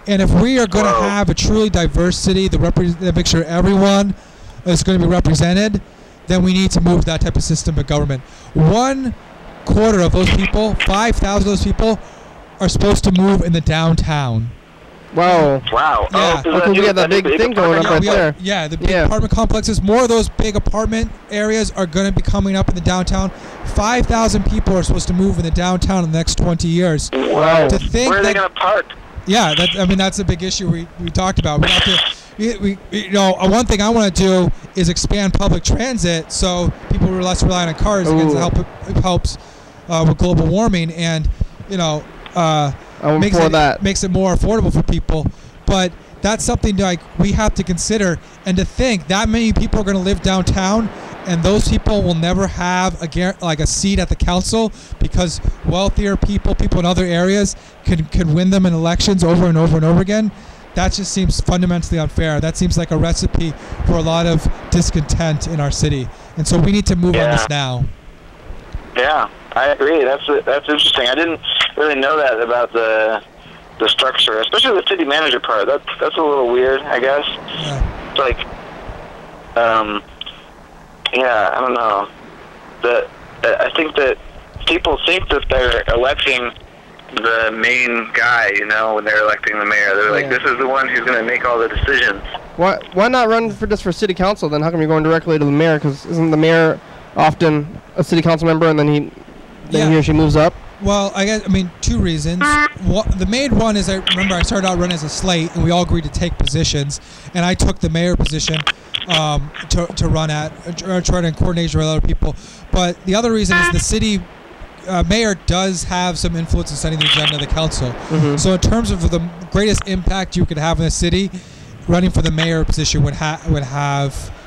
And if we are going to have a truly diverse city that makes sure everyone is going to be represented, then we need to move that type of system of government. 1/4 of those people, 5,000 of those people, are supposed to move in the downtown. Wow. Wow. Yeah. Oh, Okay, we got that big thing going up right there. Yeah, the big apartment complexes. More of those big apartment areas are going to be coming up in the downtown. 5,000 people are supposed to move in the downtown in the next 20 years. Wow. To think Where are they that, going to park? yeah, that's a big issue we talked about. We have to, one thing I want to do is expand public transit so people are less reliant on cars. Again, it helps with global warming and, makes it more affordable for people. But that's something like we have to consider, and to think that many people are going to live downtown, and those people will never have a seat at the council because wealthier people in other areas can win them in elections over and over and over again. That just seems fundamentally unfair. That seems like a recipe for a lot of discontent in our city, and so we need to move on this now. Yeah, I agree. That's interesting. I didn't really know that about the structure, especially the city manager part. That's a little weird, I guess. Yeah. It's like, I don't know. I think that people think that they're electing the main guy, when they're electing the mayor. They're like, this is the one who's going to make all the decisions. Why not run for city council then? How come you're going directly to the mayor? Because isn't the mayor often a city council member and then he or she moves up? Well, two reasons. The main one is I started out running as a slate, and we all agreed to take positions, and I took the mayor position to run at, try to coordinate with other people. But the other reason is the city mayor does have some influence in setting the agenda of the council. Mm-hmm. So in terms of the greatest impact you could have in the city, running for the mayor position would have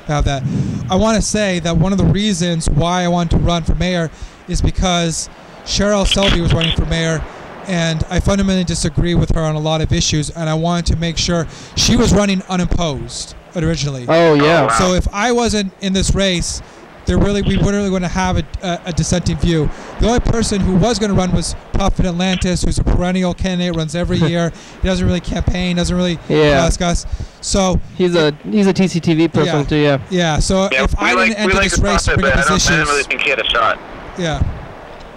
that. I want to say that one of the reasons why I wanted to run for mayor is because Sarah Shelby was running for mayor, and I fundamentally disagree with her on a lot of issues, and I wanted to make sure she was running unopposed originally. Oh, yeah. Oh, wow. So if I wasn't in this race, we weren't really going to have a dissenting view. The only person who was going to run was Prophet Atlantis, who's a perennial candidate, runs every year. He doesn't really campaign, doesn't really discuss. So he's a TCTV person too. Yeah. Yeah. So if I didn't enter this race to bring up his issues, I didn't really think he had a shot. Yeah.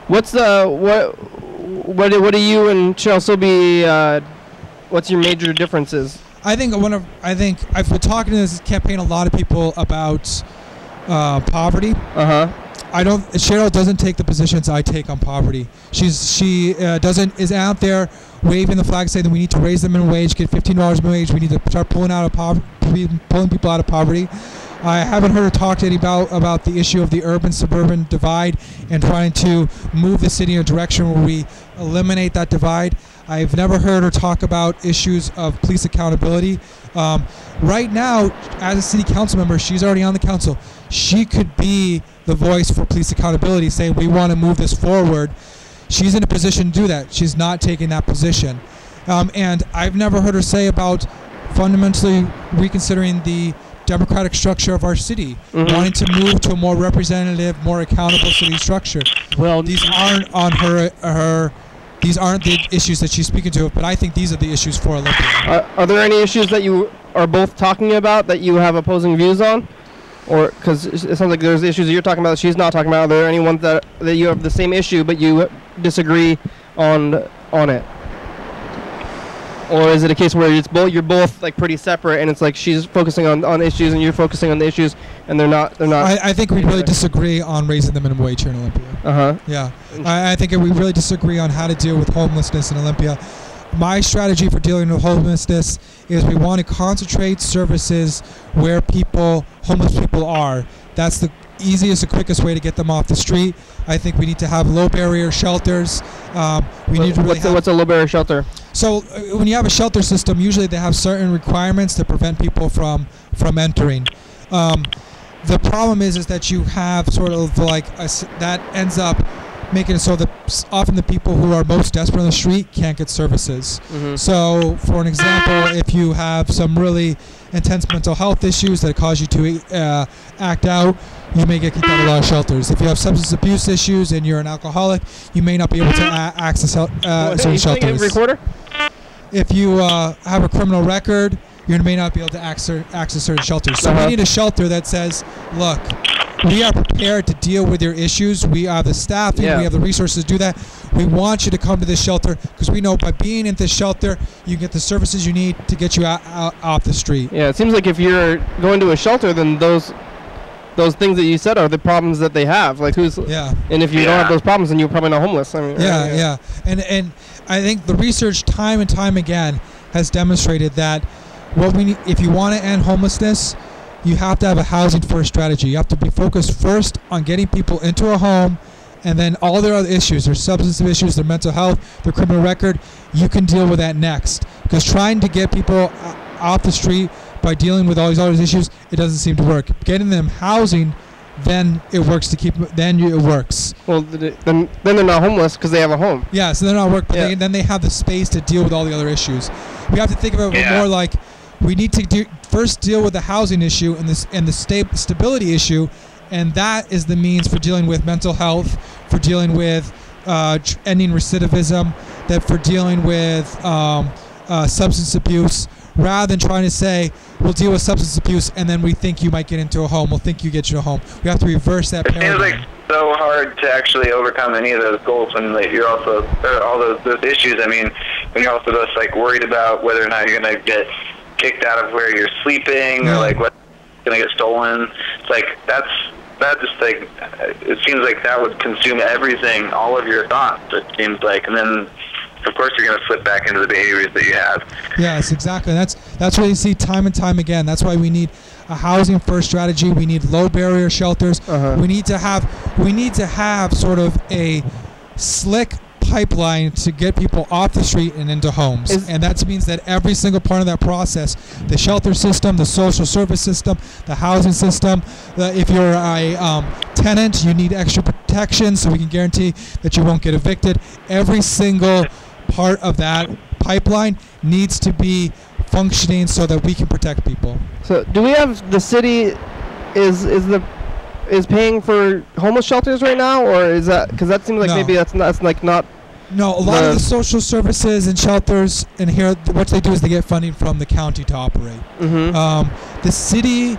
What's what do you and Cheryl Shelby? What's your major differences? I think I've been talking to this campaign a lot of people about poverty. Cheryl doesn't take the positions I take on poverty. She is out there waving the flag saying that we need to raise the minimum wage, get $15 minimum wage. We need to start pulling people out of poverty. I haven't heard her talk to anybody about the issue of the urban-suburban divide and trying to move the city in a direction where we eliminate that divide. I've never heard her talk about issues of police accountability. Right now, as a city council member, she's already on the council. She could be the voice for police accountability, saying we want to move this forward. She's in a position to do that. She's not taking that position. And I've never heard her say about fundamentally reconsidering the democratic structure of our city, wanting to move to a more representative, more accountable city structure. Well, these aren't on her. These aren't the issues that she's speaking to, but I think these are the issues for Olympia. Are there any issues that you are both talking about that you have opposing views on? Or because it sounds like there's issues that you're talking about that she's not talking about. Are there any ones that you have the same issue but you disagree on it? Or is it a case where you're both like pretty separate, and it's like she's focusing on issues and you're focusing on the issues, and they're not. I think we really disagree on raising the minimum wage here in Olympia. Yeah, I think we really disagree on how to deal with homelessness in Olympia. My strategy for dealing with homelessness is we want to concentrate services where homeless people are. That's the easiest and quickest way to get them off the street. I think we need to have low barrier shelters. What's a low barrier shelter? So when you have a shelter system, usually they have certain requirements to prevent people from entering. The problem is that you have sort of like that ends up making it so that often the people who are most desperate on the street can't get services. So for an example, if you have some really intense mental health issues that cause you to act out, you may get kicked out of a lot of shelters. If you have substance abuse issues and you're an alcoholic, you may not be able to access certain shelters. Recorder? If you have a criminal record, you may not be able to access certain shelters. So we need a shelter that says, look, we are prepared to deal with your issues. We have the staffing, we have the resources to do that. We want you to come to this shelter because we know by being in this shelter, you get the services you need to get you out off the street. Yeah, it seems like if you're going to a shelter, then those things that you said are the problems that they have. Like and if you don't have those problems, then you're probably not homeless. I mean, and I think the research time and time again has demonstrated that what we need, if you want to end homelessness, you have to have a housing first strategy. You have to be focused first on getting people into a home, and then all their other issues, their substance issues, their mental health, their criminal record, you can deal with that next. Because trying to get people off the street by dealing with all these other issues, it doesn't seem to work. Getting them housing, then it works to keep. Then it works. Well, then they're not homeless because they have a home. Yeah, so they're not work, but then they have the space to deal with all the other issues. We have to think about it more like we need to first deal with the housing issue and the stability issue, and that is the means for dealing with mental health, for dealing with ending recidivism, that for dealing with substance abuse. Rather than trying to say, we'll deal with substance abuse and then we think you might get into a home, we'll think you get you a home. We have to reverse that paradigm. It seems like so hard to actually overcome any of those goals when you're also, all those issues. I mean, when you're also just like worried about whether or not you're going to get kicked out of where you're sleeping or like what's going to get stolen. It's like, that just like, it seems like that would consume everything, all of your thoughts, it seems like. And then, of course, you're going to slip back into the behaviors that you have. Yes, exactly. That's what you see time and time again. That's why we need a housing first strategy. We need low barrier shelters. We need to have sort of a slick pipeline to get people off the street and into homes. And that means that every single part of that process, the shelter system, the social service system, the housing system, if you're a tenant, you need extra protection so we can guarantee that you won't get evicted. Every single part of that pipeline needs to be functioning so that we can protect people. So do we have the city is paying for homeless shelters right now, or is that, because that seems like maybe that's not No, a lot of the social services and shelters in here, what they do is they get funding from the county to operate. The city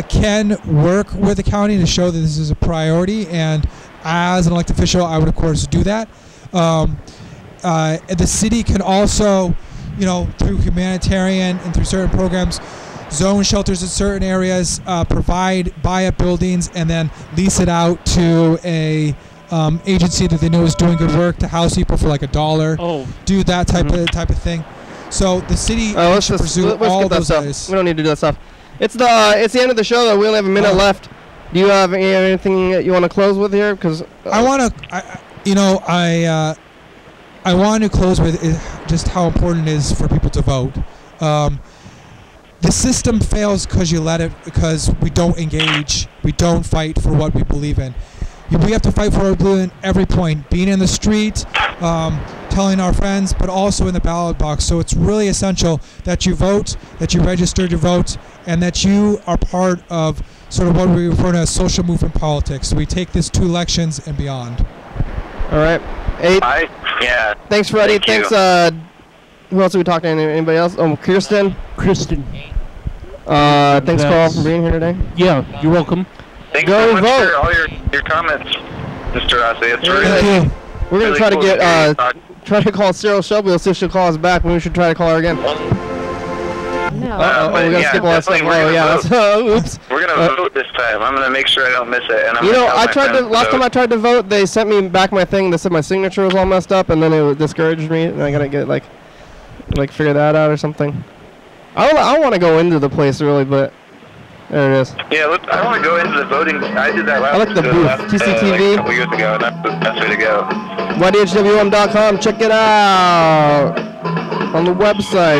can work with the county to show that this is a priority, and as an elected official, I would of course do that. The city can also, through humanitarian and through certain programs, zone shelters in certain areas, buy up buildings, and then lease it out to a agency that they know is doing good work to house people for like $1. Do that type of thing. So the city should pursue all those areas. We don't need to do that stuff. It's the end of the show though. We only have a minute left. Do you have anything that you want to close with here? Because I want to close with just how important it is for people to vote. The system fails because we don't engage. We don't fight for what we believe in. We have to fight for what we believe in every point. Being in the street, telling our friends, but also in the ballot box. So it's really essential that you vote, that you register to vote, and that you are part of sort of what we refer to as social movement politics. So we take this to elections and beyond. All right. Thanks, Freddie. Thanks. Who else are we talking to? Anybody else? Kirsten. Thanks, Carl, for being here today. Yeah, you're welcome. Thanks so much for all your comments, Mr. Rossi. It's really we're gonna try to get try to call Sarah Shelby. We'll see if she'll call us back. We should try to call her again. No. We gotta skip all that stuff. Oops. We're gonna vote this time. I'm gonna make sure I don't miss it. And last time I tried to vote, they sent me back my thing. They said my signature was all messed up, and then it discouraged me. And I gotta get like figure that out or something. I don't want to go into the place really, but there it is. Yeah, look, I want to go into the voting. I did that last. I like the booth. TCTV. A couple years ago, and that's the best way to go. YDHWM.com. Check it out on the website.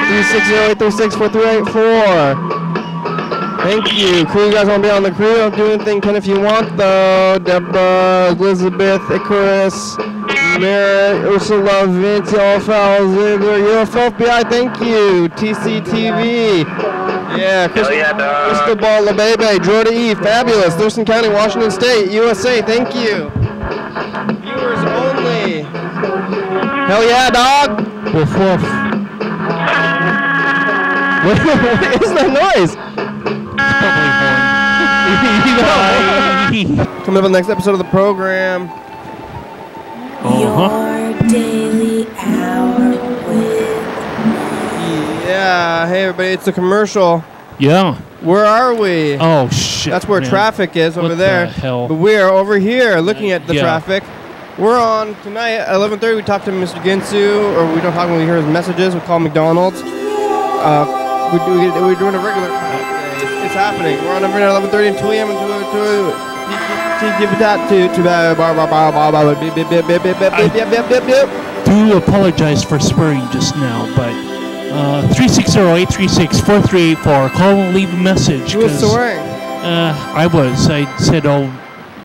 360-836-4384. Thank you. Crew, you guys want to be on the crew? I'll do anything, Ken, if you want, though. Deborah, Elizabeth, Icarus, Merritt, Ursula, Vince, Alpha, Ziegler, UFO, FBI, thank you. TCTV. Yeah, Cristobal LaBebe, Jordan E, fabulous. Thurston County, Washington State, USA, thank you. Viewers only. Hell yeah, dog. Woof woof. What is that noise? It's probably fun. Coming up on the next episode of the program. Your daily hour with Yeah, hey everybody, it's a commercial. Yeah. Where are we? Oh shit. That's where man. traffic is over What there. the hell? But we're over here looking at the Yeah. traffic. We're on tonight at 11:30. We talked to Mr. Ginsu, or we don't talk when we hear his messages. We call McDonald's. We're doing a regular. It's happening. We're on every night at 11:30 and 2 a.m. and 2. Do apologize for swearing just now, but 360-836-4384. Call and leave a message. Who was 'cause, swearing? I was. I said, "Oh,